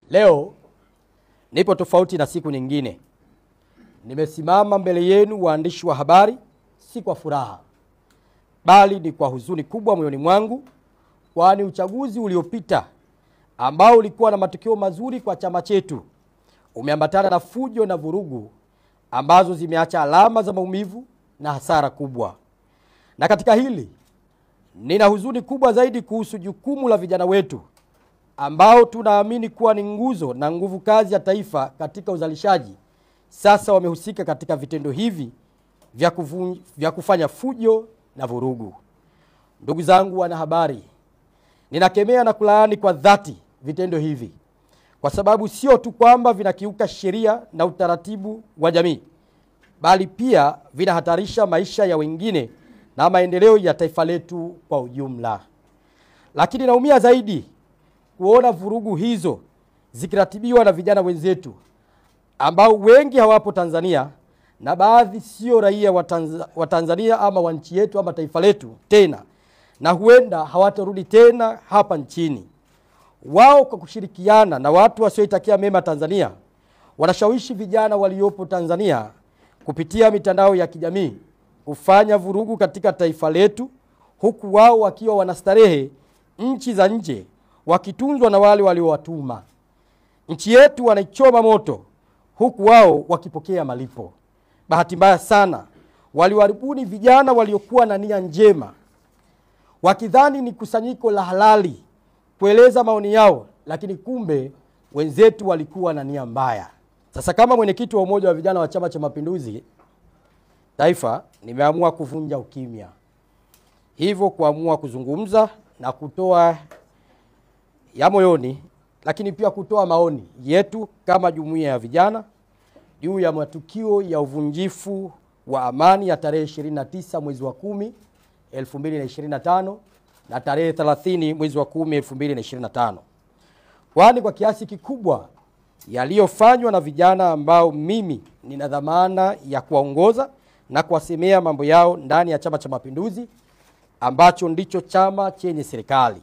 Leo nipo tofauti na siku nyingine. Nimesimama mbele yenu waandishi wa habari si kwa furaha, bali ni kwa huzuni kubwa moyoni mwangu, kwani uchaguzi uliopita ambao ulikuwa na matokeo mazuri kwa chama chetu umeambatana na fujo na vurugu ambazo zimeacha alama za maumivu na hasara kubwa. Na katika hili nina huzuni kubwa zaidi kuhusu jukumu la vijana wetu ambao tunaamini kuwa ni nguzo na nguvu kazi ya taifa katika uzalishaji. Sasa wamehusika katika vitendo hivi vya kufanya fujo na vurugu. Ndugu zangu wanahabari, ninakemea na kulaani kwa dhati vitendo hivi, kwa sababu sio tu kwamba vinakiuka sheria na utaratibu wa jamii, bali pia vinahatarisha maisha ya wengine na maendeleo ya taifa letu kwa ujumla. Lakini naumia zaidi kuona vurugu hizo zikiratibiwa na vijana wenzetu ambao wengi hawapo Tanzania, na baadhi sio raia wa Tanzania ama wa nchi yetu ama taifa letu tena, na huenda hawatarudi tena hapa nchini. Wao kwa kushirikiana na watu wasioitakia mema Tanzania wanashawishi vijana waliopo Tanzania kupitia mitandao ya kijamii kufanya vurugu katika taifa letu, huku wao wakiwa wanastarehe nchi za nje wakitunzwa na wale waliowatuma. Nchi yetu wanaichoma moto huku wao wakipokea malipo. Bahati mbaya sana waliwaribuni vijana waliokuwa na nia njema, wakidhani ni kusanyiko la halali kueleza maoni yao, lakini kumbe wenzetu walikuwa na nia mbaya. Sasa kama mwenyekiti wa umoja wa vijana wa Chama cha Mapinduzi Taifa, nimeamua kuvunja ukimya. Hivyo kuamua kuzungumza na kutoa ya moyoni, lakini pia kutoa maoni yetu kama jumuiya ya vijana juu ya matukio ya uvunjifu wa amani ya tarehe 29 mwezi wa 10 2025 na tarehe 30 mwezi wa 10 2025. Kwani kwa kiasi kikubwa yaliyofanywa na vijana ambao mimi nina dhamana ya kuwaongoza na kuwasemea mambo yao ndani ya Chama cha Mapinduzi ambacho ndicho chama chenye serikali.